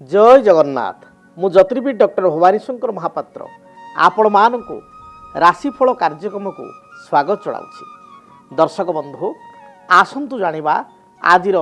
जय जगन्नाथ मु ज्योतिर्विद डॉक्टर भवानी शंकर महापात्र आपण मानकु राशिफल कार्यक्रम को स्वागत चलाउछि। दर्शक बंधु आसंतु जानिबा आजिर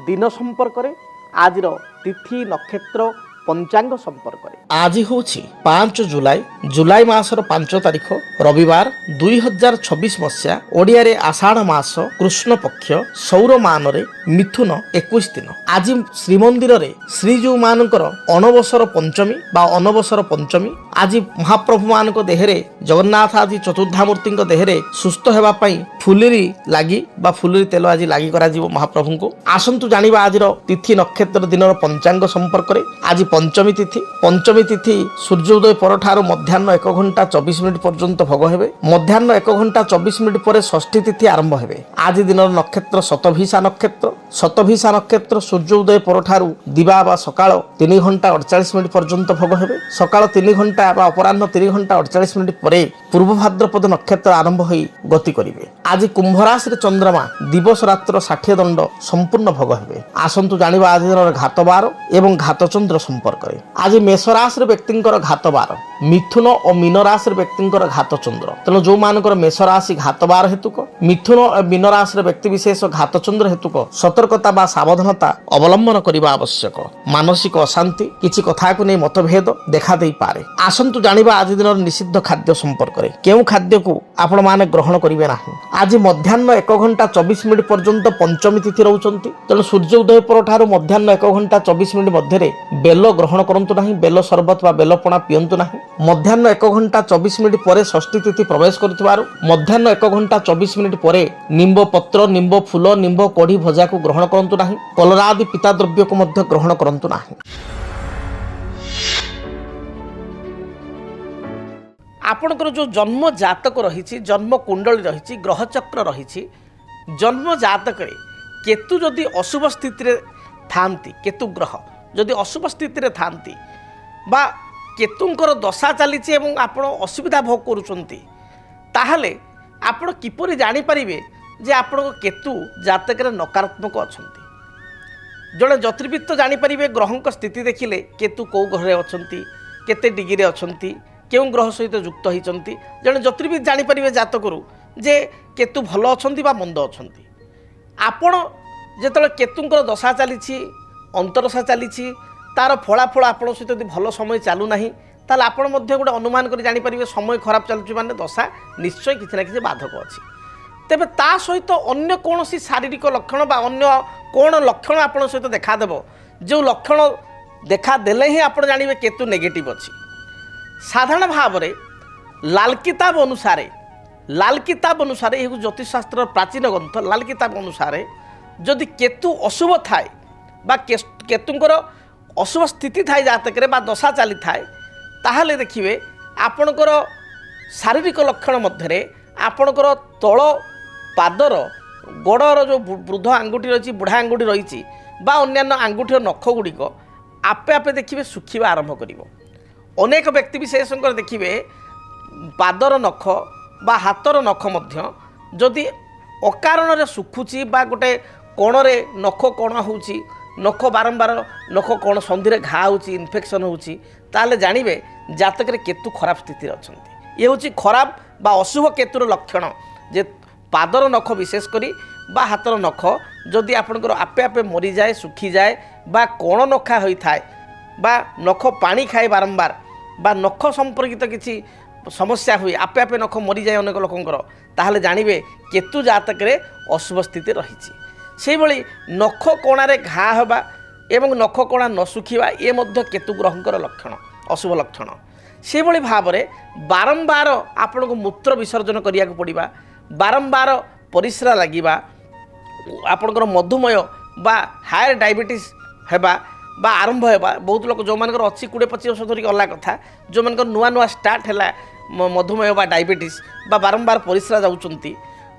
दिन संपर्क रे आजिर तिथि नक्षत्र पंचांग संपर्क रे। आज होछि 5 जुलाई जुलाई मासर 5 तारिख रविवार 2026 मसिया ओडिया रे आषाढ़ मास कृष्ण पक्ष सौर मान रे मिथुन 21 दिन। आज श्रीमंदिर रे श्रीजू मानकर अनवसर पंचमी बा अनवसर पंचमी। आज महाप्रभु मानक देहरे जगन्नाथ आदि चतुर्धामूर्ति देहरे सुस्थ हेबा पई फुलरी लागी बा फुलरी तेल आज लागी करा जीवो महाप्रभु को। आसंतु जानिबा आजिर तिथि नक्षत्र दिनर पंचांग संपर्क रे। आज पंचमी तिथि सूर्योदय परठार मध्याह्न 1 घंटा 24 मिनिट पर्यंत भोग हेबे। मध्याह्न 1 घंटा 24 मिनिट पर षष्ठी तिथि आरंभ हेबे। आज दिनर नक्षत्र शतभिषा नक्षत्र सूर्योदय परठार दिवा बा सकाळ 3 घंटा 48 मिनिट पर्यंत भोग हेबे। सकाळ 3 घंटा बा अपराह्न 3 घंटा 48 मिनिट पर पूर्व भाद्रपद नक्षत्र आरंभ होई गति करिवे। आज कुंभ राशि रे चंद्रमा दिवस रात्र 60 दंड संपूर्ण भोग हेबे। आसंतु जानिबा आज दिनर घात बार एवं घात चंद्र संपर्क रे। आज मेष राशि व्यक्तिंकर घात बार मिथुन और मीन राशि व्यक्तिंकर घात चंद्र। तेणु जो मानकर मेष राशि घात बार हेतुक मिथुन और मीन राशि व्यक्ति विशेष घात चंद्र हेतुक सतर्कता बा सावधानता अवलंबन करने आवश्यक। मानसिक अशांति किछि कथा को नहीं मतभेद देखा दे पारे। आसंतु जानिबा आज दिन निषिद्ध खाद्य संपर्क रे। केउ खाद्य को आपण माने ग्रहण करिवे नाही। आज मध्याह्न 1 घंटा 24 मिनिट पर्यंत पंचमी तिथि रहउचंती। तेणु सूर्योदय परठार मध्याह्न 1 घंटा 24 मिनिट मध्य बेल ग्रहण करंतु नाही। बेल शरबत बा बेल पणा पियंतु नाही। मध्याह्न 1 घंटा 24 मिनिट पर षष्ठी तिथि प्रवेश करथिबारु मध्याह्न 1 घंटा 24 मिनिट पर निंब पत्र निंब फूल निंब कढ़ी भजा को ग्रहण करंतु नाही। कलरा आदि पिता द्रव्य को मध्य ग्रहण करंतु नाही। आपणकर जो जन्म जातक रही जन्म कुंडली रही ग्रह चक्र रही जन्म जातक केतु जदि अशुभ स्थिति थांती केतु ग्रह जदि अशुभ स्थिति थांती बा केतुंकर दशा चली आपण असुविधा भोग करुचंती ताहले आपण किपरि जानि परिबे जे आपण केतु जातक नकारात्मक अछंती। जड़े ज्योतिर्विद तो जानि परिबे ग्रहंक स्थिति देखिले केतु कौ ग्रह अछंती केते डिग्री अछंती केउ ग्रह सहित युक्त होइचंती। जड़े ज्योतिर्विद जानि परिबे जातकरू जे केतु भल अछंती बा मंद अछंती। आपण जेतले केतुंकर दशा चली अंतरदशा चली तार फलाफल आपण सहित यदि भल समय चालू नाही ताले आपण मध्य गोटे अनुमान कर जानि परिबे समय खराब चलुची माने दशा निश्चय किछि ना किछि बाधक अछि। तेबे ता सहित अन्य कोनोसी शारीरिक लक्षण बा अन्य कोन लक्षण आपण सहित देखा देबो जो लक्षण देखा देले ही आपण जानिबे केतु नेगेटिव अछि। साधारण भाव में लाल किताब अनुसार यह ज्योतिष शास्त्र प्राचीन ग्रंथ लाल किताब अनुसार जदि केतु अशुभ थाए बा केतुंकर अशुभ स्थिति थाए जातक बा दशा चली थाए ताहले देखिए आपणकर शारीरिक लक्षण मध्य आपणकर तल पादर गोड़र जो वृद्ध आंगुठी रही बुढ़ा आंगुठी रही बा अन्यान्य आंगुठीर नख गुड़िक आपे आपे देखिए सुखिबा आरंभ करिवो। अनेक व्यक्ति विशेष देखिए पादर नख बा हाथर नख मध्य जदि अकारण सुखुची बा गोटे कोणरे नख कण होउची नख बारंबार नख कण संधि रे घा होउची इन्फेक्शन होउची ताले जानिबे जातक रे केतु खराब स्थिति रे अछंती। ये होउची खराब बा अशुभ केतुर लक्षण जे पादर नख विशेष करी बा हाथर नख जदि आपनकर आपे आपे मरी जाए सुखी जाए बा कण नखा होई थाए बा नख पानी खाए बारंबार बा नख संपर्कित किसी समस्या हुए आपे आपे नख मरी जाए अनेक लोकंकर ताहले जानिबे केतु जातक रे अशुभ स्थिति रही। से भली नख कोणारे घा होबा एवं नख कोणा न सुखिबा ये मध्य केतु ग्रहंकर लक्षण अशुभ लक्षण। से भली भाव में बारंबार आपण को मूत्र विसर्जन करिया को पड़िबा बारंबार परिश्रा लागिबा आपणकर मधुमेह बा हायर डायबिटीज हेबा बा आरंभ हेबा बहुत लोग जो मानकर अच्छी 20-25 वर्ष धरिक अलग कथा जो मानकर नुआ नुआ स्टार्ट है मधुमेह बा डायबिटीज बा बारंबार परिश्रा जाउचंती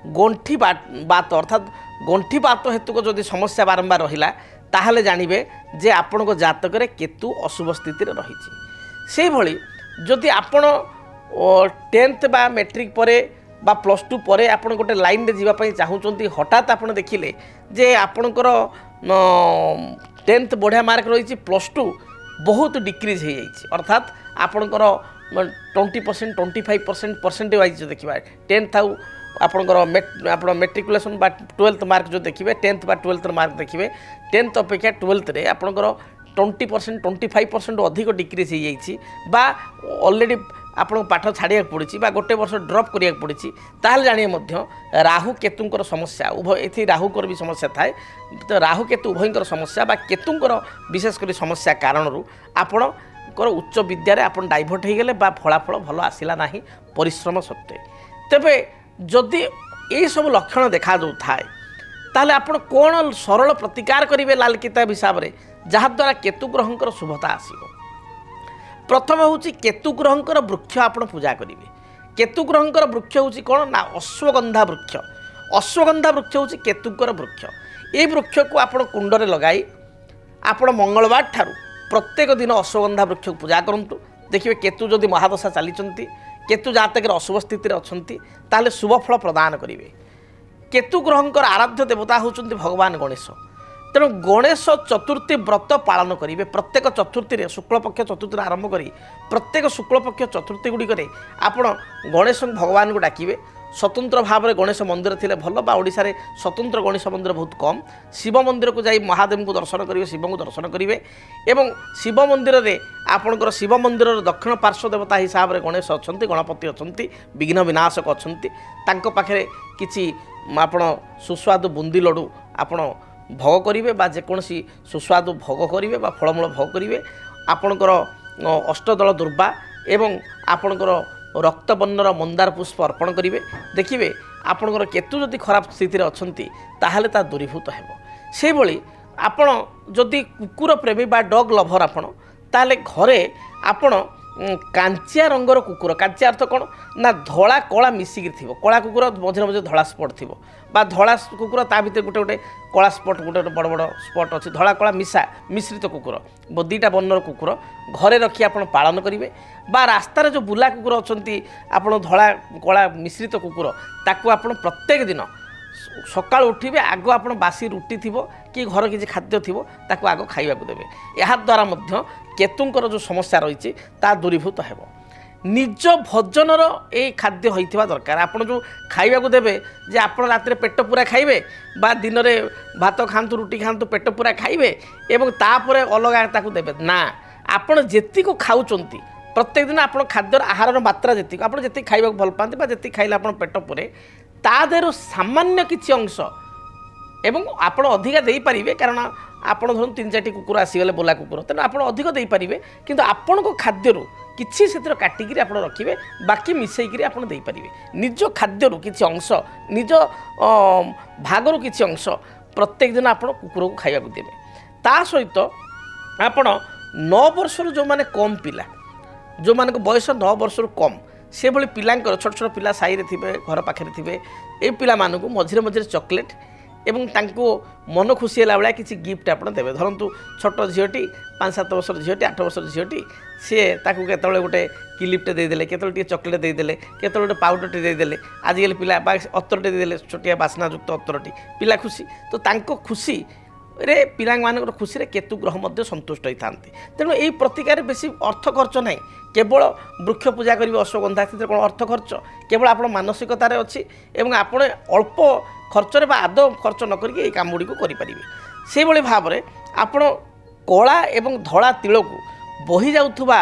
गंठी बात अर्थात गंठी बात हेतुक जदि समस्या बारंबार रहिला ताहले जानिबे जे आपणको जातक रे केतु अशुभ स्थिति रे रहिछि। सेहि भली जदि आपण 10th बा मैट्रिक परे बा +2 पर आपण गोटे लाइन रे जीवा पई चाहूचंती हठात आपण देखिले जे आपणकर 10th बढ़िया मार्क रही +2 बहुत डिक्रीज हो जाइए अर्थात आपणकर 20% 25% परसेंट वाइज जो देखा 10th आउ आपणकर मेट्रिकुलेसन बा 12th मार्क जो देखिए 10th बा 12th मार्क देखिए 10th अपेक्षा 12th रे आपणकर 20% 25% अधिक डिक्रीज हो जाइए बा ऑलरेडी आपको पाठ छाड़ा पड़ी बा गोटे वर्ष ड्रप करिया पड़ी ताल जानिए राहु केतुंकर समस्या उभय ये राहुकर भी समस्या थाए तो राहु केतु उभयंकर समस्या बा केतुंकर विशेषकर समस्या कारण आपणकर उच्च विद्यारे आप डाइभर्ट हो गले बा फलाफल भल आसला ना परिश्रम सत्वे तेबे जदि ये सब लक्षण देखा दो थाए ताहले आपण कौन सरल प्रतिकार करेंगे लाल किताब हिसाब से जहाद्वारा केतु ग्रहंकर शुभता आसो प्रथम हूँ केतु ग्रहंकर वृक्ष आपण पूजा करेंगे केतु ग्रहंकर वृक्ष हूँ कौन ना अश्वगंधा वृक्ष हूँ केतुंकर वृक्ष ये वृक्ष को आपण कुंडरे लगाई आपण मंगलवार ठारू प्रत्येक दिन अश्वगंधा वृक्ष को पूजा करूँ देखिए केतु जदि महादशा चली केतु जातक अशुभ स्थित अच्छा शुभ फल प्रदान करेंगे केतु ग्रहंकर आराध्य देवता होउछन्ति भगवान गणेश तेणु गणेश चतुर्थी व्रत पालन करेंगे प्रत्येक चतुर्थी शुक्लपक्ष चतुर्थी आरंभ करी प्रत्येक शुक्लपक्ष चतुर्थी गुड़िक आपण गणेश भगवान को डाकिबे स्वतंत्र भाव में गणेश मंदिर थिले भल बा ओडिशा रे स्वतंत्र गणेश मंदिर बहुत कम शिव मंदिर को जाई महादेव को दर्शन करेंगे शिव को दर्शन करेंगे एवं शिव मंदिर रे आपणकर शिव मंदिर दक्षिण पार्श्व देवता हिसाब से गणेश अच्छा गणपति अच्छा विघ्न विनाशक अच्छा पाखे किसी आपण सुस्वादु बुंदी लड्डू आपण भोग करेंगे बा जेकोसी सुस्वादु भोग करेंगे बा फलमूल भोग करेंगे आपणकर अष्टदल दुर्वा एवं आपणकर रक्तवर्णर मंदार पुष्प अर्पण करेंगे देखिए आपणकर केतु जदि खराब स्थिति अच्छी ताहले ता दूरीभूत हेबो से भली आपण जदि कुकुर प्रेमी बा डग लभर आपण ताहले घरे आपण कांचिया रंगर कुकुर कांचिया अर्थ कौन ना धला कला मिसिक थी कला कुकुर मझे मझे धला स्पट थी बा धला कुकुर ता भीतर गोटे गोटे कला स्पट गोटे बड़ बड़ स्पट अच्छी धला कला मिसा मिश्रित कुकुर दीटा वर्णर कुकुर घरे रखी आप पालन करेंगे बा रास्तार जो बुला कुकुर अच्छा आप धला कला मिश्रित कुकुर ताकू आप प्रत्येक दिन सकाल उठे आग आप बासी रुटी थी कि घर किसी खाद्य थी ताकू आग खाइबा देवे या द्वारा केतुंकर जो समस्या रही ता दूरीभूत हेब निज भोजनर ये खाद्य होइथिबा दरकार आपन जो खाइबा देवे जे आप रात पेट पूरा खाइबे बा दिन में भात खातु रुटी खातु पेट पूरा खाइबे एवं तापर अलग ताकू देवे ना आपन जेति को खाउचंती प्रत्येक दिन आप खाद्यर आहार मात्रा जी आप जी खाइबा भल पाते जी खाइले आप पेट पूरे ता देहरु सामान्य किछि अंश एवं आपण अधिका दे पारिबे कारण आपण धरु 3-4 कुकुर आसीगले बोला कुकुर तेना आपण अधिक दे पारिबे किंतु आपण को खाद्यरु किछि सेतिर काटिकी आपण रखिबे बाकी मिसेइकरी आपण दे पारिबे निज खाद्यरु किछि अंश निज भागरु किछि अंश प्रत्येक दिन आपण कुकुर को खाइबा देबे ता सहित आपण 9 वर्षर जो माने कम पिला जो माने बयस 9 वर्षर कम से भली पिलांकर छोट छोट पिला साई रे थिबे घर पाखे थिबे ए पिला मानकु मझिरे मझिरे चॉकलेट एवं तांको मन खुशी है भाया किसी गिफ्ट आप देवे धरतु छोट झीटी 5-7 वर्षर झीटी 8 वर्षर झीटी सी ताकू केतले गोटे क्लिप्टे देदेले केतले चॉकलेट देदेले केतले गोटे पाउडरटे देदेले आजिकल पिला अतरटे देदेले छोटिया बास्नायुक्त अतरटी पिला खुशी तो तांको खुशी रे पिला मानकर खुशी रे केतु ग्रह मध्य संतुष्ट होता तेणु यही प्रतिकार बेसी अर्थ खर्च ना केवल वृक्ष पूजा करेंगे अश्वगंधा स्थित कौन अर्थ खर्च केवल आप मानसिकतार अच्छी एवं आपड़ अल्प खर्चरे बा आदौ खर्च न करके ये काम गुड़ी करें से भाव में आपण कला एवं धड़ा तिल को बही जाऊथुबा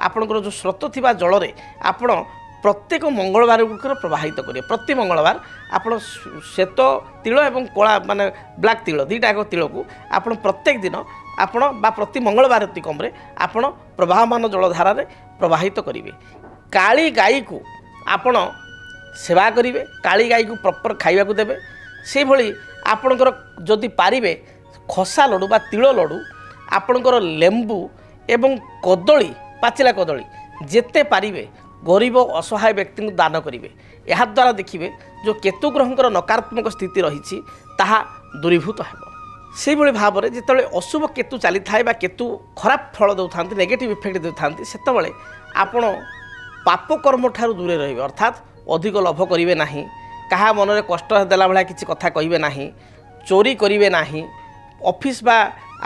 आपणकर जो स्रोत थिबा जल रे आपण प्रत्येक मंगलवार गुड़िक प्रवाहित करेंगे प्रति मंगलवार आपण श्वेत तिल एवं कला माने ब्लैक तिल दुईटाक तिल को आपण प्रत्येक दिन आपण बा प्रति मंगलवार अतिकम आपण प्रवाहमान जलधारा प्रवाहित करेंगे काली गाई को आपण सेवा करेंगे काली गाई को प्रॉपर खाइबा को देबे से भली आपणकर जदि पारिबे खसा लड्डू बा तिल लड्डू आपणकर लेंबू एवं कदली पाचिला कदली जेते पारिबे गरीब असहाय व्यक्ति को दान करेंगे या द्वारा देखिए जो केतु ग्रहंकर नकारात्मक स्थिति रही ताहा दूरीभूत हेब से भाव में जिते अशुभ केतु चली थाए बा केतु खराब फल दौथा नेगेटिव इफेक्ट देता से आपण पाप कर्म ठारू दूरे रहिबे अर्थात अधिक लोभ करेंगे ना क्या मन में कष्ट देला भाया किसी कथा कहे ना चोरी करेंगे ना ऑफिस बा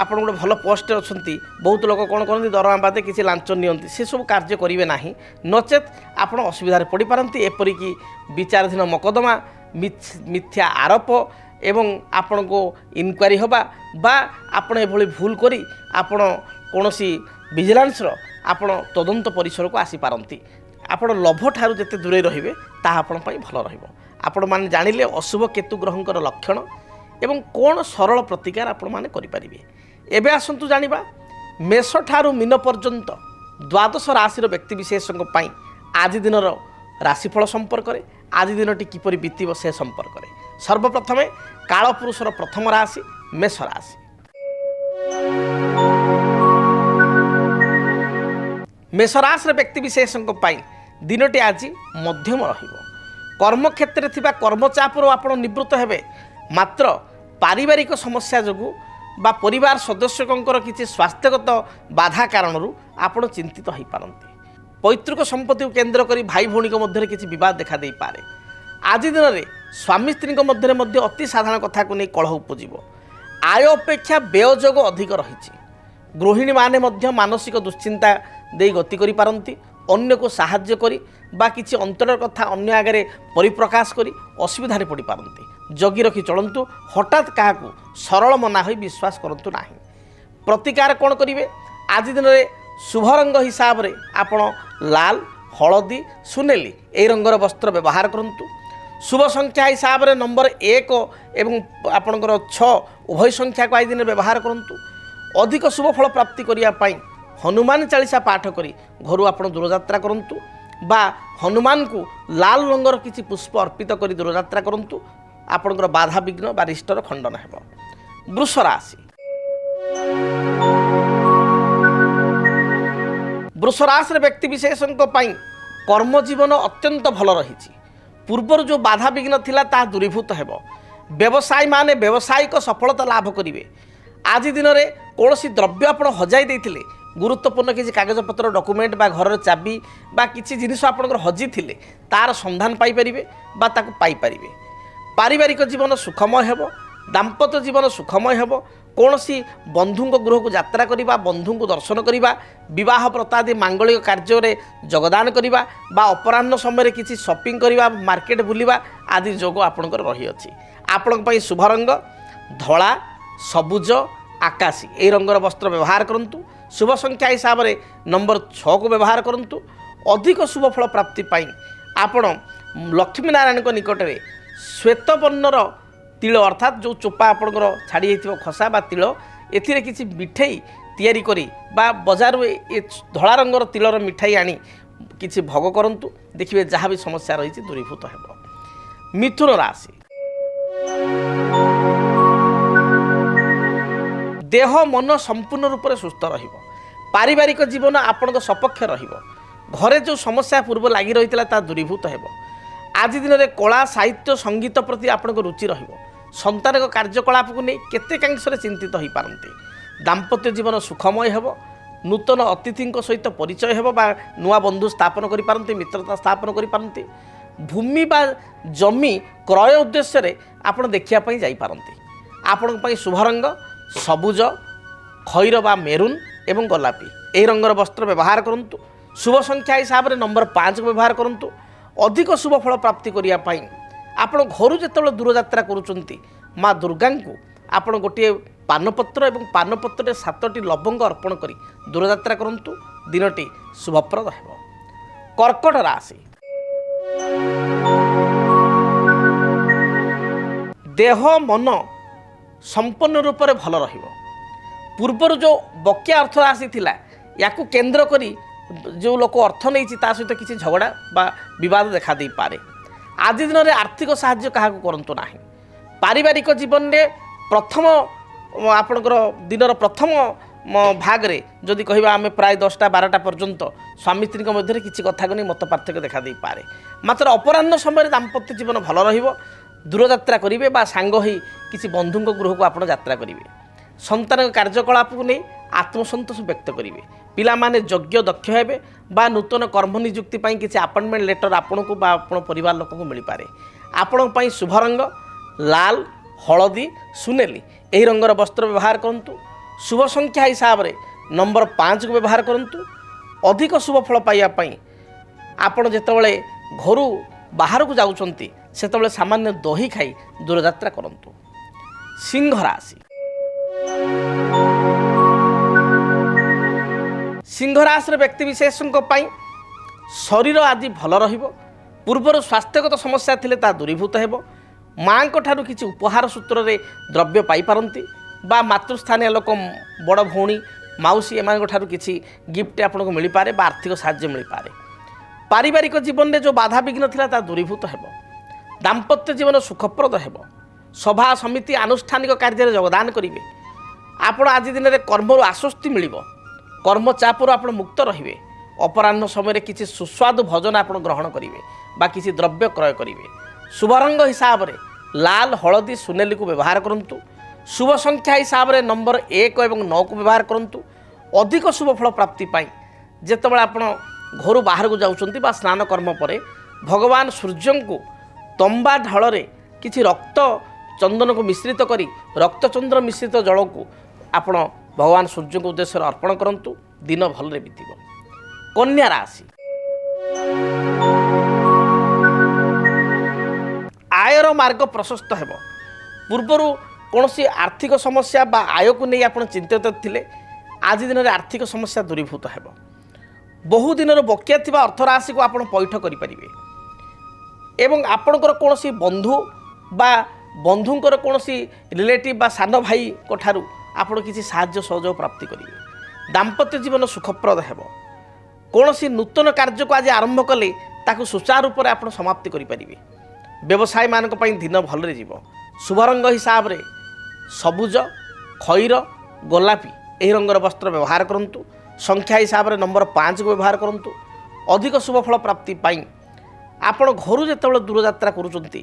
ଆପଣ ଗୋଟେ ଭଲ ପୋଷ୍ଟରେ ଅଛନ୍ତି, ବହୁତ ଲୋକ କ'ଣ କରନ୍ତି ଦରମା ବାଦେ କିଛି ଲାଞ୍ଚ ନିଅନ୍ତି, ସେସବୁ କାର୍ଯ୍ୟ କରିବେ ନାହିଁ, ନଚେତ୍ ଆପଣ ଅସୁବିଧାରେ ପଡ଼ିପାରନ୍ତି। ଏପରିକି ବିଚାରାଧୀନ ମକଦ୍ଦମା, ମିଥ୍ୟା ଆରୋପ ଏବଂ ଆପଣଙ୍କୁ ଇନକ୍ୱାରି ହେବା ବା ଆପଣ ଏଭଳି ଭୁଲ କରି ଆପଣ କୌଣସି ଭିଜିଲାନ୍ସର ଆପଣ ତଦନ୍ତ ପରିସରକୁ ଆସିପାରନ୍ତି। ଆପଣ ଲୋଭଠାରୁ ଯେତେ ଦୂରେଇ ରହିବେ ତାହା ଆପଣ ପାଇଁ ଭଲ ରହିବ। ଆପଣମାନେ ଜାଣିଲେ ଅଶୁଭ କେତୁ ଗ୍ରହଙ୍କର ଲକ୍ଷଣ ଏବଂ କ'ଣ ସରଳ ପ୍ରତିକାର ଆପଣମାନେ କରିପାରିବେ। ଏବେ ଆସନ୍ତୁ ଜାଣିବା ମେଷ ଠାରୁ ମୀନ ପର୍ଯ୍ୟନ୍ତ ଦ୍ୱାଦଶ ରାଶିର ବ୍ୟକ୍ତିବିଶେଷଙ୍କ ପାଇଁ ଆଜି ଦିନର ରାଶିଫଳ ସମ୍ପର୍କରେ, ଆଜି ଦିନଟି କିପରି ବିତିବ ସେ ସମ୍ପର୍କରେ। ସର୍ବପ୍ରଥମେ କାଳପୁରୁଷର ପ୍ରଥମ ରାଶି ମେଷ ରାଶି। ମେଷ ରାଶିର ବ୍ୟକ୍ତିବିଶେଷଙ୍କ ପାଇଁ ଦିନଟି ଆଜି ମଧ୍ୟମ ରହିବ। କର୍ମକ୍ଷେତ୍ରରେ ଥିବା କର୍ମଚାପରୁ ଆପଣ ନିବୃତ୍ତ ହେବେ, ମାତ୍ର ପାରିବାରିକ ସମସ୍ୟା ଯୋଗୁଁ ବା ପରିବାର ସଦସ୍ୟଙ୍କର କିଛି ସ୍ୱାସ୍ଥ୍ୟଗତ ବାଧା କାରଣରୁ ଆପଣ ଚିନ୍ତିତ ହୋଇପାରନ୍ତି। ପୈତୃକ ସମ୍ପତ୍ତିକୁ କେନ୍ଦ୍ର କରି ଭାଇ ଭଉଣୀଙ୍କ ମଧ୍ୟରେ କିଛି ବିବାଦ ଦେଖାଦେଇପାରେ। ଆଜି ଦିନରେ ସ୍ୱାମୀ ସ୍ତ୍ରୀଙ୍କ ମଧ୍ୟରେ ମଧ୍ୟ ଅତି ସାଧାରଣ କଥାକୁ ନେଇ କଳହ ଉପୁଜିବ। ଆୟ ଅପେକ୍ଷା ବ୍ୟୟ ଯୋଗ ଅଧିକ ରହିଛି। ଗୃହିଣୀମାନେ ମଧ୍ୟ ମାନସିକ ଦୁଶ୍ଚିନ୍ତା ଦେଇ ଗତି କରିପାରନ୍ତି। ଅନ୍ୟକୁ ସାହାଯ୍ୟ କରି ବା କିଛି ଅନ୍ତରର କଥା ଅନ୍ୟ ଆଗରେ ପରିପ୍ରକାଶ କରି ଅସୁବିଧାରେ ପଡ଼ିପାରନ୍ତି। ଜଗି ରଖି ଚଳନ୍ତୁ। ହଠାତ୍ କାହାକୁ ସରଳ ମନା ହୋଇ ବିଶ୍ୱାସ କରନ୍ତୁ ନାହିଁ। ପ୍ରତିକାର କ'ଣ କରିବେ? ଆଜି ଦିନରେ ଶୁଭ ରଙ୍ଗ ହିସାବରେ ଆପଣ ଲାଲ, ହଳଦୀ, ସୁନେଲି ଏହି ରଙ୍ଗର ବସ୍ତ୍ର ବ୍ୟବହାର କରନ୍ତୁ। ଶୁଭ ସଂଖ୍ୟା ହିସାବରେ ନମ୍ବର 1 ଏବଂ ଆପଣଙ୍କର 6 ଉଭୟ ସଂଖ୍ୟାକୁ ଆଜି ଦିନରେ ବ୍ୟବହାର କରନ୍ତୁ। ଅଧିକ ଶୁଭ ଫଳ ପ୍ରାପ୍ତି କରିବା ପାଇଁ ହନୁମାନ ଚାଳିଶା ପାଠ କରି ଘରୁ ଆପଣ ଦୂରଯାତ୍ରା କରନ୍ତୁ ବା ହନୁମାନଙ୍କୁ ଲାଲ ରଙ୍ଗର କିଛି ପୁଷ୍ପ ଅର୍ପିତ କରି ଦୂରଯାତ୍ରା କରନ୍ତୁ। ଆପଣଙ୍କର ବାଧାବିଘ୍ନ ବା ରିଷ୍ଟର ଖଣ୍ଡନ ହେବ। ବୃଷ ରାଶି। ବୃଷ ରାଶିର ବ୍ୟକ୍ତିବିଶେଷଙ୍କ ପାଇଁ କର୍ମଜୀବନ ଅତ୍ୟନ୍ତ ଭଲ ରହିଛି। ପୂର୍ବରୁ ଯେଉଁ ବାଧାବିଘ୍ନ ଥିଲା ତାହା ଦୂରୀଭୂତ ହେବ। ବ୍ୟବସାୟୀମାନେ ବ୍ୟବସାୟିକ ସଫଳତା ଲାଭ କରିବେ। ଆଜି ଦିନରେ କୌଣସି ଦ୍ରବ୍ୟ ଆପଣ ହଜାଇ ଦେଇଥିଲେ, ଗୁରୁତ୍ୱପୂର୍ଣ୍ଣ କିଛି କାଗଜପତ୍ର, ଡକୁମେଣ୍ଟ ବା ଘରର ଚାବି ବା କିଛି ଜିନିଷ ଆପଣଙ୍କର ହଜିଥିଲେ ତାର ସନ୍ଧାନ ପାଇପାରିବେ ବା ତାକୁ ପାଇପାରିବେ। ପାରିବାରିକ ଜୀବନ ସୁଖମୟ ହେବ। ଦାମ୍ପତ୍ୟ ଜୀବନ ସୁଖମୟ ହେବ। କୌଣସି ବନ୍ଧୁଙ୍କ ଗୃହକୁ ଯାତ୍ରା କରିବା, ବନ୍ଧୁଙ୍କୁ ଦର୍ଶନ କରିବା, ବିବାହ ବ୍ରତ ଆଦି ମାଙ୍ଗଳିକ କାର୍ଯ୍ୟରେ ଯୋଗଦାନ କରିବା ବା ଅପରାହ୍ନ ସମୟରେ କିଛି ସପିଂ କରିବା, ମାର୍କେଟ ବୁଲିବା ଆଦି ଯୋଗ ଆପଣଙ୍କର ରହିଅଛି। ଆପଣଙ୍କ ପାଇଁ ଶୁଭ ରଙ୍ଗ ଧଳା, ସବୁଜ, ଆକାଶୀ ଏହି ରଙ୍ଗର ବସ୍ତ୍ର ବ୍ୟବହାର କରନ୍ତୁ। ଶୁଭ ସଂଖ୍ୟା ହିସାବରେ ନମ୍ବର 6କୁ ବ୍ୟବହାର କରନ୍ତୁ। ଅଧିକ ଶୁଭ ଫଳ ପ୍ରାପ୍ତି ପାଇଁ ଆପଣ ଲକ୍ଷ୍ମୀନାରାୟଣଙ୍କ ନିକଟରେ ଶ୍ୱେତବର୍ଣ୍ଣର ତିଳ ଅର୍ଥାତ୍ ଯେଉଁ ଚୋପା ଆପଣଙ୍କର ଛାଡ଼ି ଯାଇଥିବ ଖସା ବା ତିଳ, ଏଥିରେ କିଛି ମିଠେଇ ତିଆରି କରି ବା ବଜାରରୁ ଏ ଧଳା ରଙ୍ଗର ତିଳର ମିଠାଇ ଆଣି କିଛି ଭୋଗ କରନ୍ତୁ। ଦେଖିବେ ଯାହା ବି ସମସ୍ୟା ରହିଛି ଦୂରୀଭୂତ ହେବ। ମିଥୁନ ରାଶି। ଦେହ ମନ ସମ୍ପୂର୍ଣ୍ଣ ରୂପରେ ସୁସ୍ଥ ରହିବ। ପାରିବାରିକ ଜୀବନ ଆପଣଙ୍କ ସପକ୍ଷ ରହିବ। ଘରେ ଯେଉଁ ସମସ୍ୟା ପୂର୍ବ ଲାଗି ରହିଥିଲା ତାହା ଦୂରୀଭୂତ ହେବ। ଆଜି ଦିନରେ କଳା, ସାହିତ୍ୟ, ସଙ୍ଗୀତ ପ୍ରତି ଆପଣଙ୍କ ରୁଚି ରହିବ। ସନ୍ତାନଙ୍କ କାର୍ଯ୍ୟକଳାପକୁ ନେଇ କେତେକାଂଶରେ ଚିନ୍ତିତ ହୋଇପାରନ୍ତି। ଦାମ୍ପତ୍ୟ ଜୀବନ ସୁଖମୟ ହେବ। ନୂତନ ଅତିଥିଙ୍କ ସହିତ ପରିଚୟ ହେବ ବା ନୂଆ ବନ୍ଧୁ ସ୍ଥାପନ କରିପାରନ୍ତି, ମିତ୍ରତା ସ୍ଥାପନ କରିପାରନ୍ତି। ଭୂମି ବା ଜମି କ୍ରୟ ଉଦ୍ଦେଶ୍ୟରେ ଆପଣ ଦେଖିବା ପାଇଁ ଯାଇପାରନ୍ତି। ଆପଣଙ୍କ ପାଇଁ ଶୁଭ ରଙ୍ଗ ସବୁଜ, ଖଇର ବା ମେରୁନ୍ ଏବଂ ଗୋଲାପୀ ଏହି ରଙ୍ଗର ବସ୍ତ୍ର ବ୍ୟବହାର କରନ୍ତୁ। ଶୁଭ ସଂଖ୍ୟା ହିସାବରେ ନମ୍ବର 5କୁ ବ୍ୟବହାର କରନ୍ତୁ। ଅଧିକ ଶୁଭ ଫଳ ପ୍ରାପ୍ତି କରିବା ପାଇଁ ଆପଣ ଘରୁ ଯେତେବେଳେ ଦୂରଯାତ୍ରା କରୁଛନ୍ତି, ମା ଦୁର୍ଗାଙ୍କୁ ଆପଣ ଗୋଟିଏ ପାନପତ୍ର ଏବଂ ପାନପତ୍ରରେ 7ଟି ଲବଙ୍ଗ ଅର୍ପଣ କରି ଦୂରଯାତ୍ରା କରନ୍ତୁ। ଦିନଟି ଶୁଭପ୍ରଦ ହେବ। କର୍କଟ ରାଶି। ଦେହ ମନ ସମ୍ପୂର୍ଣ୍ଣ ରୂପରେ ଭଲ ରହିବ। ପୂର୍ବରୁ ଯେଉଁ ବକେୟା ଅର୍ଥ ରାଶି ଥିଲା, ୟାକୁ କେନ୍ଦ୍ର କରି ଯେଉଁ ଲୋକ ଅର୍ଥ ନେଇଛି ତା ସହିତ କିଛି ଝଗଡ଼ା ବା ବିବାଦ ଦେଖାଦେଇପାରେ। ଆଜି ଦିନରେ ଆର୍ଥିକ ସାହାଯ୍ୟ କାହାକୁ କରନ୍ତୁ ନାହିଁ। ପାରିବାରିକ ଜୀବନରେ ପ୍ରଥମ ଆପଣଙ୍କର ଦିନର ପ୍ରଥମ ଭାଗରେ ଯଦି କହିବା ଆମେ ପ୍ରାୟ 10ଟା 12ଟା ପର୍ଯ୍ୟନ୍ତ ସ୍ୱାମୀ ସ୍ତ୍ରୀଙ୍କ ମଧ୍ୟରେ କିଛି କଥାକୁ ନେଇ ମତ ପାର୍ଥକ୍ୟ ଦେଖାଦେଇପାରେ। ମାତ୍ର ଅପରାହ୍ନ ସମୟରେ ଦାମ୍ପତ୍ୟ ଜୀବନ ଭଲ ରହିବ। ଦୂରଯାତ୍ରା କରିବେ ବା ସାଙ୍ଗ ହୋଇ କିଛି ବନ୍ଧୁଙ୍କ ଗୃହକୁ ଆପଣ ଯାତ୍ରା କରିବେ। ସନ୍ତାନଙ୍କ କାର୍ଯ୍ୟକଳାପକୁ ନେଇ ଆତ୍ମସନ୍ତୋଷ ବ୍ୟକ୍ତ କରିବେ। ପିଲାମାନେ ଯୋଗ୍ୟ ଦକ୍ଷ ହେବେ ବା ନୂତନ କର୍ମ ନିଯୁକ୍ତି ପାଇଁ କିଛି ଆପଏଣ୍ଟମେଣ୍ଟ ଲେଟର ଆପଣଙ୍କୁ ବା ଆପଣ ପରିବାର ଲୋକଙ୍କୁ ମିଳିପାରେ। ଆପଣଙ୍କ ପାଇଁ ଶୁଭ ରଙ୍ଗ ଲାଲ, ହଳଦୀ, ସୁନେଲି ଏହି ରଙ୍ଗର ବସ୍ତ୍ର ବ୍ୟବହାର କରନ୍ତୁ। शुभ संख्या हिसाब से नंबर 5 को व्यवहार करूँ। अधिक शुभ फल पाइबापी आपण जितेबाला घर बाहर को जाऊँच से सामान्य दही खाई दूरयात्रा करूँ। सिंह राशि सिंह राशि व्यक्ति विशेषों शरीर आदि भल पूर्वर स्वास्थ्यगत समस्या थिले ता दूरीभूत हेबो। माँ ठारू किसी उपहार सूत्र रे द्रव्य पाइपारती बा मातृस्थानीय लोक बड़ भौणी माउसी एमान ठारू किसी गिफ्ट आपको मिल पारे बा आर्थिक साहाय्य मिल पारे। पारिवारिक जीवन में जो बाधा विघ्न थिला ता दूरीभूत हेबो। दाम्पत्य जीवन सुखप्रद हेबो। सभा समिति आनुष्ठानिक कार्य योगदान करेंगे। आपण आज दिन में कर्मर आश्वस्ति मिलिबो। कर्म चापर आप मुक्त रहिबे। अपराह्न समय किसी सुस्वादु भोजन आप ग्रहण करेंगे बा किसी द्रव्य क्रय करेंगे। शुभ रंग हिसाब से लाल हलदी सुनेली को व्यवहार करूँ। शुभ संख्या हिसाब से नंबर 1 और 9 को व्यवहार करूँ। अधिक शुभ फल प्राप्ति जितेबाला आप घर बाहर को जाऊँच बा स्नान कर्म पर भगवान सूर्य को तंबा ढाल किसी रक्त चंदन को मिश्रित करी रक्तचंद्र मिश्रित जल को आपण भगवान सूर्य को उद्देश्य अर्पण करूँ। दिन भलरे बीतब। कन्या राशि आयर मार्ग प्रशस्त हेब। पूर्वर कौन सी आर्थिक समस्या बा आय को नहीं आप चिंतित थिले आज दिन में आर्थिक समस्या दूरीभूत हेब। बहु दिन बकिया थिबा अर्थ राशि को आप पैठ करें एवं आपणकर कौन सी बंधु बा बंधुंकर कौन सी रिलेटिव बा सान भाई को ठारू आपण किसी साहाय्य सहयोग प्राप्ति करेंगे। दाम्पत्य जीवन सुखप्रद हेब। कौन सी नूतन कार्य को आज आरंभ कले ताकू सुचारू रूप से आप समाप्ति करें। व्यवसायी मान दिन भलरे जीव। शुभ रंग हिसाब से सबुज खईर गोलापी यही रंगर वस्त्र व्यवहार करूँ। संख्या हिसाब से नंबर 5 को व्यवहार करूँ। अधिक शुभ फल प्राप्ति आपण घर जिते दूरयात्रा करुँच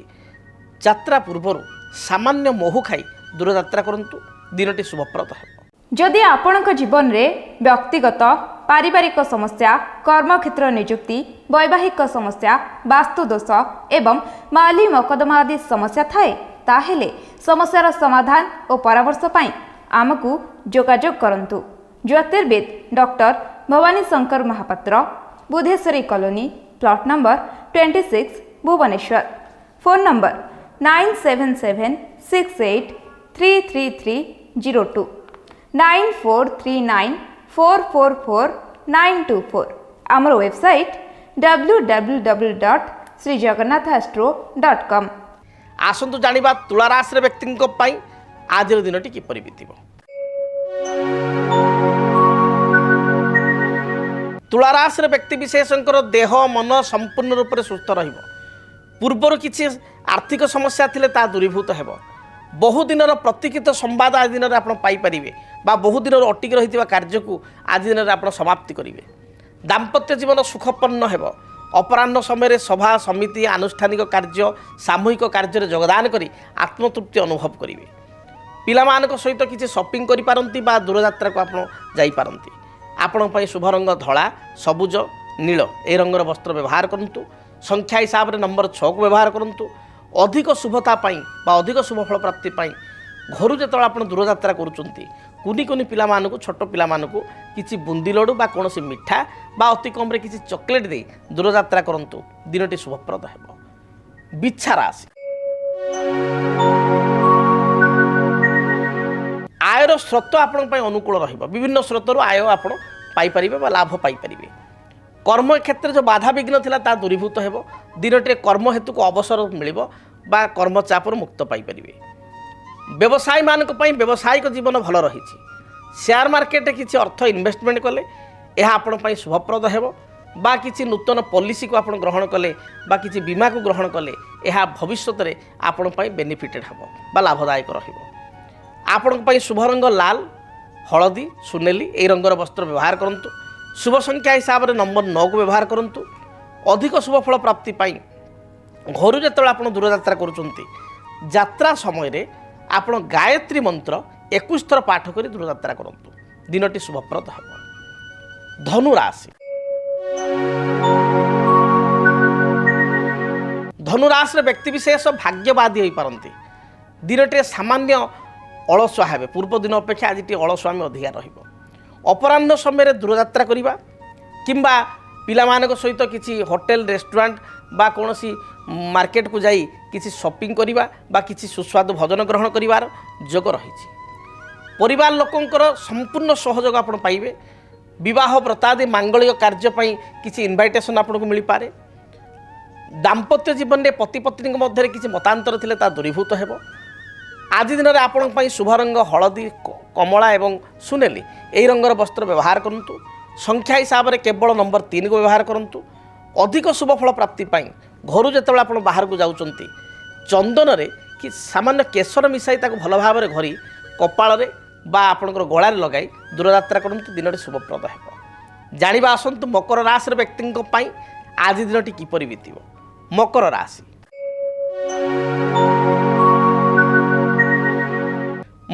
यात्रा पूर्वर सामान्य मोहु खाई दूरयात्रा करूँ। दिनटी शुभप्रद है। जदि आपणक जीवन में व्यक्तिगत पारिवारिक समस्या कर्मक्षेत्र नियुक्ति वैवाहिक समस्या वास्तुदोष एवं माली मकदमा आदि समस्या थाए ताहेले समस्यार समाधान और परामर्श पाई आमको जोगाजोग करंतु। ज्योतिर्विद doctor Bhabani Shankar Mahapatra Budheswari colony plot number 26 Bhubaneswar. Phone number 9776833302 9439444924। आमर वेबसाइट www.srijagannathastro.com। आसंतु जानिबा तुला राशि व्यक्ति आज दिनटी किपरि बीतिब। तुला राशि व्यक्ति विशेषकर देह मन संपूर्ण रूप से सुस्थ रहिब। पूर्वर किसी आर्थिक समस्या थिले ता दूरीभूत हेब। बहुदिन प्रतीक्षित संवाद आज दिन में आप पाइपारे बा बहुदिन अटिक रही कार्य को आज दिन में आप समाप्ति करेंगे। दाम्पत्य जीवन सुखपन्न हेब। अपराह्न समय सभा समिति आनुष्ठानिक कार्य सामूहिक कार्य योगदान करी आत्मतृप्ति अनुभव करेंगे। पिलामानक सहित किसी शॉपिंग करि पारंती बा दूरयात्रा को आप जाई पारंती। आपण पई शुभ रंग धला सबुज नील ए रंगर वस्त्र व्यवहार करूँ। संख्या हिसाब से नंबर 6 को व्यवहार करूँ। अधिक शुभता पाई बा अधिक शुभ फल प्राप्ति पाई घर जो आप दूरयात्रा करुँच कुनी कुनी पिलामानकु छोट पिलामानकु किसी बुंदी लड्डू बा कौन मिठा बा अति कम किसी चॉकलेट दे दूरयात्रा करूँ। दिनटी शुभप्रद हेब। बिच्छा राशि आयर स्रोत आपण अनुकूल रहिबो। विभिन्न स्रोतरु आय आप पाइपारे बा लाभ पाइपारे। कर्म क्षेत्र जो बाधा विघ्न थिला ता दूरीभूत हेब। दिनटे कर्म हेतु को अवसर मिलिबो बा कर्म चापर मुक्त पाइपारे। व्यवसायी मानक पई व्यवसायिक जीवन भल रही। शेयर मार्केट किसी अर्थ इन्वेस्टमेंट कले यह आपण पई शुभप्रद हेब बा किसी नूतन पॉलिसी को आपण ग्रहण कले बा किसी बीमा को ग्रहण कले यह भविष्य में आपण पई बेनिफिटेड हेब बा लाभदायक रहिबो। आपण पई शुभ रंग लाल हलदी सुनेली ए रंगर वस्त्र व्यवहार करूँ। शुभ संख्या हिसाब से नंबर 9 को व्यवहार करूँ। अधिक शुभ फल प्राप्ति पाई घर जो आप दूरयात्रा करुँच यात्रा समय आपण गायत्री मंत्र 21 थर पाठ कर दूरयात्रा करूँ। दिनटी शुभप्रद हेब। धनु राशि धनु राशि व्यक्ति विशेष भाग्यवादी हो पारती। दिनटे सामान्य ଅଳସୁଆ ହେବେ, ପୂର୍ବ ଦିନ ଅପେକ୍ଷା ଆଜି ଟିକେ ଅଳସୁଆମୀ ଅଧିକା ରହିବ। ଅପରାହ୍ନ ସମୟରେ ଦୂରଯାତ୍ରା କରିବା କିମ୍ବା ପିଲାମାନଙ୍କ ସହିତ କିଛି ହୋଟେଲ ରେଷ୍ଟୁରାଣ୍ଟ ବା କୌଣସି ମାର୍କେଟକୁ ଯାଇ କିଛି ସପିଂ କରିବା ବା କିଛି ସୁସ୍ୱାଦୁ ଭୋଜନ ଗ୍ରହଣ କରିବାର ଯୋଗ ରହିଛି। ପରିବାର ଲୋକଙ୍କର ସମ୍ପୂର୍ଣ୍ଣ ସହଯୋଗ ଆପଣ ପାଇବେ। ବିବାହ ବ୍ରତାଦି ମାଙ୍ଗଳିକ କାର୍ଯ୍ୟ ପାଇଁ କିଛି ଇନଭାଇଟେସନ୍ ଆପଣଙ୍କୁ ମିଳିପାରେ। ଦାମ୍ପତ୍ୟ ଜୀବନରେ ପତି ପତ୍ନୀଙ୍କ ମଧ୍ୟରେ କିଛି ମତାନ୍ତର ଥିଲେ ତାହା ଦୂରୀଭୂତ ହେବ। ଆଜି ଦିନରେ ଆପଣଙ୍କ ପାଇଁ ଶୁଭ ରଙ୍ଗ ହଳଦୀ, କମଳା ଏବଂ ସୁନେଲି ଏହି ରଙ୍ଗର ବସ୍ତ୍ର ବ୍ୟବହାର କରନ୍ତୁ। ସଂଖ୍ୟା ହିସାବରେ କେବଳ ନମ୍ବର 3କୁ ବ୍ୟବହାର କରନ୍ତୁ। ଅଧିକ ଶୁଭ ଫଳ ପ୍ରାପ୍ତି ପାଇଁ ଘରୁ ଯେତେବେଳେ ଆପଣ ବାହାରକୁ ଯାଉଛନ୍ତି ଚନ୍ଦନରେ କି ସାମାନ୍ୟ କେଶର ମିଶାଇ ତାକୁ ଭଲ ଭାବରେ ଘରି କପାଳରେ ବା ଆପଣଙ୍କର ଗଳାରେ ଲଗାଇ ଦୂରଯାତ୍ରା କରନ୍ତୁ। ଦିନଟି ଶୁଭପ୍ରଦ ହେବ। ଜାଣିବା ଆସନ୍ତୁ ମକର ରାଶିର ବ୍ୟକ୍ତିଙ୍କ ପାଇଁ ଆଜି ଦିନଟି କିପରି ବିତିବ। ମକର ରାଶି,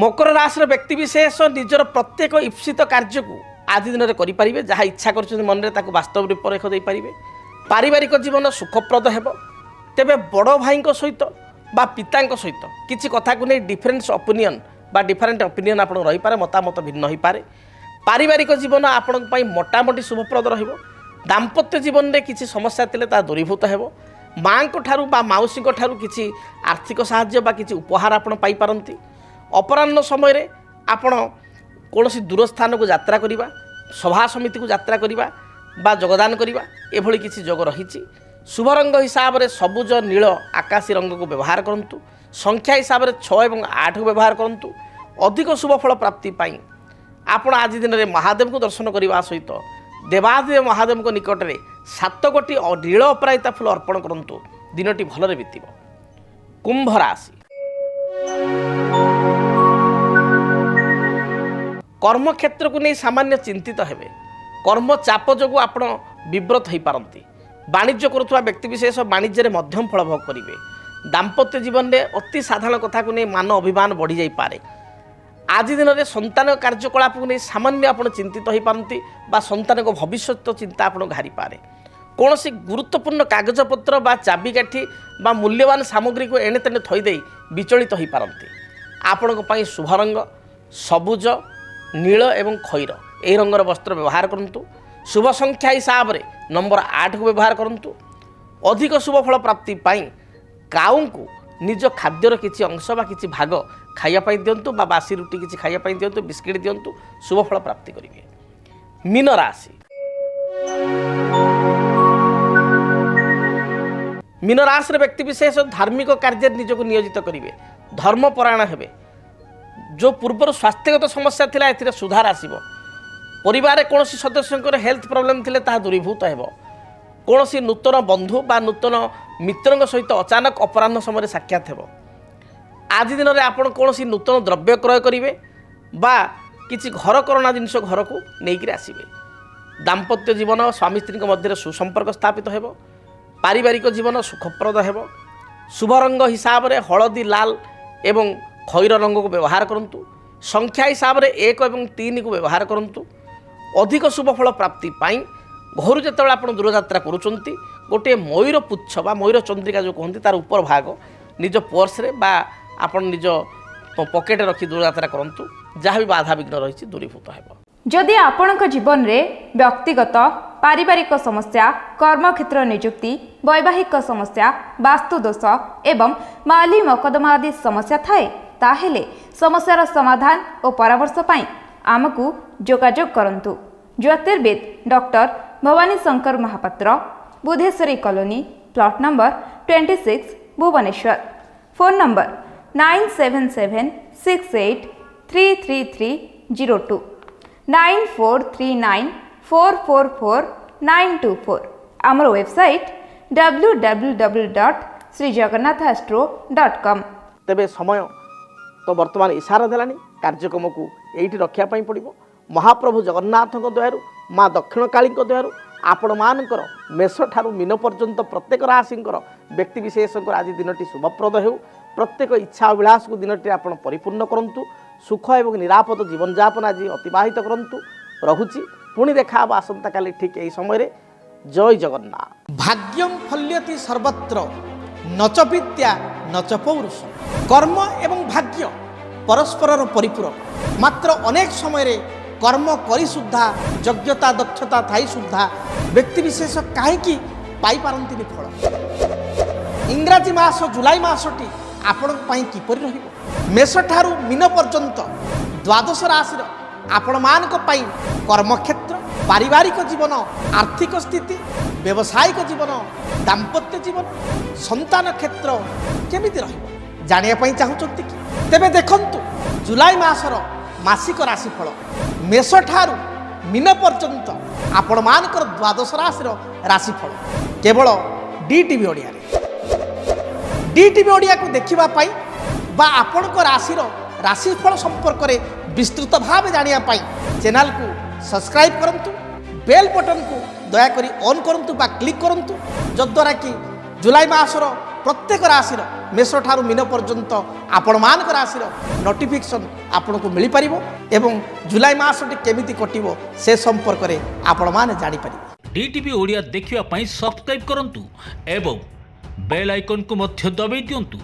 ମକର ରାଶିର ବ୍ୟକ୍ତିବିଶେଷ ନିଜର ପ୍ରତ୍ୟେକ ଇପ୍ସିତ କାର୍ଯ୍ୟକୁ ଆଜି ଦିନରେ କରିପାରିବେ। ଯାହା ଇଚ୍ଛା କରିଛନ୍ତି ମନରେ ତାକୁ ବାସ୍ତବ ରୂପରେଖ ଦେଇପାରିବେ। ପାରିବାରିକ ଜୀବନ ସୁଖପ୍ରଦ ହେବ। ତେବେ ବଡ଼ ଭାଇଙ୍କ ସହିତ ବା ପିତାଙ୍କ ସହିତ କିଛି କଥାକୁ ନେଇ ଡିଫରେନ୍ସ ଅପିନିଅନ୍ ଆପଣଙ୍କ ରହିପାରେ, ମତାମତ ଭିନ୍ନ ହୋଇପାରେ। ପାରିବାରିକ ଜୀବନ ଆପଣଙ୍କ ପାଇଁ ମୋଟାମୋଟି ଶୁଭପ୍ରଦ ରହିବ। ଦାମ୍ପତ୍ୟ ଜୀବନରେ କିଛି ସମସ୍ୟା ଥିଲେ ତାହା ଦୂରୀଭୂତ ହେବ। ମାଆଙ୍କ ଠାରୁ ବା ମାଉସୀଙ୍କ ଠାରୁ କିଛି ଆର୍ଥିକ ସାହାଯ୍ୟ ବା କିଛି ଉପହାର ଆପଣ ପାଇପାରନ୍ତି। ଅପରାହ୍ନ ସମୟରେ ଆପଣ କୌଣସି ଦୂର ସ୍ଥାନକୁ ଯାତ୍ରା କରିବା, ସଭା ସମିତିକୁ ଯାତ୍ରା କରିବା ବା ଯୋଗଦାନ କରିବା ଏଭଳି କିଛି ଯୋଗ ରହିଛି। ଶୁଭ ରଙ୍ଗ ହିସାବରେ ସବୁଜ, ନୀଳ, ଆକାଶୀ ରଙ୍ଗକୁ ବ୍ୟବହାର କରନ୍ତୁ। ସଂଖ୍ୟା ହିସାବରେ 6 ଏବଂ 8କୁ ବ୍ୟବହାର କରନ୍ତୁ। ଅଧିକ ଶୁଭ ଫଳ ପ୍ରାପ୍ତି ପାଇଁ ଆପଣ ଆଜି ଦିନରେ ମହାଦେବଙ୍କୁ ଦର୍ଶନ କରିବା ସହିତ ଦେବାଦେବ ମହାଦେବଙ୍କ ନିକଟରେ 7 ଗୋଟି ନୀଳ ଅପରାଜିତା ଫୁଲ ଅର୍ପଣ କରନ୍ତୁ। ଦିନଟି ଭଲରେ ବିତିବ। କୁମ୍ଭ ରାଶି, କର୍ମକ୍ଷେତ୍ରକୁ ନେଇ ସାମାନ୍ୟ ଚିନ୍ତିତ ହେବେ। କର୍ମ ଚାପ ଯୋଗୁଁ ଆପଣ ବିବ୍ରତ ହୋଇପାରନ୍ତି। ବାଣିଜ୍ୟ କରୁଥିବା ବ୍ୟକ୍ତିବିଶେଷ ବାଣିଜ୍ୟରେ ମଧ୍ୟମ ଫଳ ଭୋଗ କରିବେ। ଦାମ୍ପତ୍ୟ ଜୀବନରେ ଅତି ସାଧାରଣ କଥାକୁ ନେଇ ମାନ ଅଭିମାନ ବଢ଼ିଯାଇପାରେ। ଆଜି ଦିନରେ ସନ୍ତାନ କାର୍ଯ୍ୟକଳାପକୁ ନେଇ ସାମାନ୍ୟ ଆପଣ ଚିନ୍ତିତ ହୋଇପାରନ୍ତି ବା ସନ୍ତାନଙ୍କ ଭବିଷ୍ୟତ ଚିନ୍ତା ଆପଣଙ୍କୁ ଘାରିପାରେ। କୌଣସି ଗୁରୁତ୍ୱପୂର୍ଣ୍ଣ କାଗଜପତ୍ର ବା ଚାବିକାଠି ବା ମୂଲ୍ୟବାନ ସାମଗ୍ରୀକୁ ଏଣେ ତେଣେ ଥୋଇଦେଇ ବିଚଳିତ ହୋଇପାରନ୍ତି। ଆପଣଙ୍କ ପାଇଁ ଶୁଭ ରଙ୍ଗ ସବୁଜ, ନୀଳ ଏବଂ ଖଇର ଏହି ରଙ୍ଗର ବସ୍ତ୍ର ବ୍ୟବହାର କରନ୍ତୁ। ଶୁଭ ସଂଖ୍ୟା ହିସାବରେ ନମ୍ବର 8କୁ ବ୍ୟବହାର କରନ୍ତୁ। ଅଧିକ ଶୁଭ ଫଳ ପ୍ରାପ୍ତି ପାଇଁ କାଉଙ୍କୁ ନିଜ ଖାଦ୍ୟର କିଛି ଅଂଶ ବା କିଛି ଭାଗ ଖାଇବା ପାଇଁ ଦିଅନ୍ତୁ ବା ବାସି ରୁଟି କିଛି ଖାଇବା ପାଇଁ ଦିଅନ୍ତୁ, ବିସ୍କିଟ୍ ଦିଅନ୍ତୁ। ଶୁଭ ଫଳ ପ୍ରାପ୍ତି କରିବେ। ମୀନ ରାଶି, ମୀନ ରାଶିର ବ୍ୟକ୍ତିବିଶେଷ ଧାର୍ମିକ କାର୍ଯ୍ୟରେ ନିଜକୁ ନିୟୋଜିତ କରିବେ। ଧର୍ମପରାୟଣ ହେବେ। ଯେଉଁ ପୂର୍ବରୁ ସ୍ୱାସ୍ଥ୍ୟଗତ ସମସ୍ୟା ଥିଲା ଏଥିରେ ସୁଧାର ଆସିବ। ପରିବାରରେ କୌଣସି ସଦସ୍ୟଙ୍କର ହେଲ୍ଥ ପ୍ରୋବ୍ଲେମ୍ ଥିଲେ ତାହା ଦୂରୀଭୂତ ହେବ। କୌଣସି ନୂତନ ବନ୍ଧୁ ବା ନୂତନ ମିତ୍ରଙ୍କ ସହିତ ଅଚାନକ ଅପରାହ୍ନ ସମୟରେ ସାକ୍ଷାତ ହେବ। ଆଜି ଦିନରେ ଆପଣ କୌଣସି ନୂତନ ଦ୍ରବ୍ୟ କ୍ରୟ କରିବେ ବା କିଛି ଘରକରଣା ଜିନିଷ ଘରକୁ ନେଇକରି ଆସିବେ। ଦାମ୍ପତ୍ୟ ଜୀବନ ସ୍ୱାମୀ ସ୍ତ୍ରୀଙ୍କ ମଧ୍ୟରେ ସୁସମ୍ପର୍କ ସ୍ଥାପିତ ହେବ। ପାରିବାରିକ ଜୀବନ ସୁଖପ୍ରଦ ହେବ। ଶୁଭ ରଙ୍ଗ ହିସାବରେ ହଳଦୀ, ଲାଲ ଏବଂ ଖଇର ରଙ୍ଗକୁ ବ୍ୟବହାର କରନ୍ତୁ। ସଂଖ୍ୟା ହିସାବରେ 1 ଏବଂ 3କୁ ବ୍ୟବହାର କରନ୍ତୁ। ଅଧିକ ଶୁଭ ଫଳ ପ୍ରାପ୍ତି ପାଇଁ ଘରୁ ଯେତେବେଳେ ଆପଣ ଦୂରଯାତ୍ରା କରୁଛନ୍ତି ଗୋଟିଏ ମୟୂର ପୁଚ୍ଛ ବା ମୟୂର ଚନ୍ଦ୍ରିକା ଯେଉଁ କୁହନ୍ତି ତାର ଉପର ଭାଗ ନିଜ ପର୍ସରେ ବା ଆପଣ ନିଜ ପକେଟରେ ରଖି ଦୂରଯାତ୍ରା କରନ୍ତୁ। ଯାହା ବି ବାଧାବିଘ୍ନ ରହିଛି ଦୂରୀଭୂତ ହେବ। ଯଦି ଆପଣଙ୍କ ଜୀବନରେ ବ୍ୟକ୍ତିଗତ ପାରିବାରିକ ସମସ୍ୟା, କର୍ମକ୍ଷେତ୍ର ନିଯୁକ୍ତି, ବୈବାହିକ ସମସ୍ୟା, ବାସ୍ତୁ ଦୋଷ ଏବଂ ମାଲି ମକଦ୍ଦମା ଆଦି ସମସ୍ୟା ଥାଏ ତାହେଲେ ସମସ୍ୟାର ସମାଧାନ ଓ ପରାମର୍ଶ ପାଇଁ ଆମକୁ ଯୋଗାଯୋଗ କରନ୍ତୁ। ଜ୍ୟୋତିର୍ବିଦ doctor Bhabani Shankar Mahapatra, Budheswari colony, plot number 26, Bhubaneswar. Phone number 9776833302 9439444924। ଆମର ୱେବସାଇଟ୍ www.srijagannathastro.com। ତେବେ ସମୟ ତ ବର୍ତ୍ତମାନ ଇଶାରା ଦେଲାଣି। କାର୍ଯ୍ୟକ୍ରମକୁ ଏଇଠି ରଖିବା ପାଇଁ ପଡ଼ିବ। ମହାପ୍ରଭୁ ଜଗନ୍ନାଥଙ୍କ ଦୟାରୁ, ମା ଦକ୍ଷିଣକାଳୀଙ୍କ ଦୟାରୁ ଆପଣମାନଙ୍କର ମେଷଠାରୁ ମୀନ ପର୍ଯ୍ୟନ୍ତ ପ୍ରତ୍ୟେକ ରାଶିଙ୍କର ବ୍ୟକ୍ତିବିଶେଷଙ୍କର ଆଜି ଦିନଟି ଶୁଭପ୍ରଦ ହେଉ। ପ୍ରତ୍ୟେକ ଇଚ୍ଛା ଅଭିଳାଷକୁ ଦିନଟି ଆପଣ ପରିପୂର୍ଣ୍ଣ କରନ୍ତୁ। ସୁଖ ଏବଂ ନିରାପଦ ଜୀବନଯାପନ ଆଜି ଅତିବାହିତ କରନ୍ତୁ। ରହୁଛି, ପୁଣି ଦେଖା ହେବ ଆସନ୍ତାକାଲି ଠିକ୍ ଏହି ସମୟରେ। ଜୟ ଜଗନ୍ନାଥ। ଭାଗ୍ୟଂ ଫଲ୍ୟତି ସର୍ବତ୍ର ନଚ ବିଦ୍ୟା ନଚ ପୌରୁଷ। କର୍ମ ଏବଂ ଭାଗ୍ୟ परस्पर परिपूरक मात्र अनेक समय कर्म करी सुद्धा योग्यता दक्षता थाई सुद्धा व्यक्तिविशेष कहीं पाई पारंती फल इंग्राजी मास जुलाई मासटी आपण किपरि रहिबो मेष ठारू मीन पर्यंत द्वादश राशि आपण मानक पई कर्मक्षेत्र पारिवारिक जीवन आर्थिक स्थिति व्यावसायिक जीवन दाम्पत्य जीवन संतान क्षेत्र केमिति रहिबो जानिया पई चाहुचंती कि तेबे देखंतु जुलाई मासर मासिक राशिफल मेष ठारू मीन पर्यंत आपण मानकर द्वादश राशि राशिफल केवल डीटीवी ओडिया डीटीवी ओडिया को देखिबा पई बा आपण को राशिर राशिफल संपर्क में विस्तृत भाव जानिया पई चैनल को सब्सक्राइब करंतु बेल बटन को दयाकरी ऑन करंतु बा क्लिक करंतु जद्वारा कि जुलाई मासर प्रत्येक राशिर मेष ठारू मीन पर्यंत आपण मानक राशिर नोटिफिकेशन आपण को मिल पारिबो एवं जुलाई मासटी केमिति कटिबो से संपर्क में आपण माने जानि पारिबो। डीटीवी ओडिया देखिवा पई सब्सक्राइब करंतु एवं बेल आइकन को मध्य दबाई दियंतु।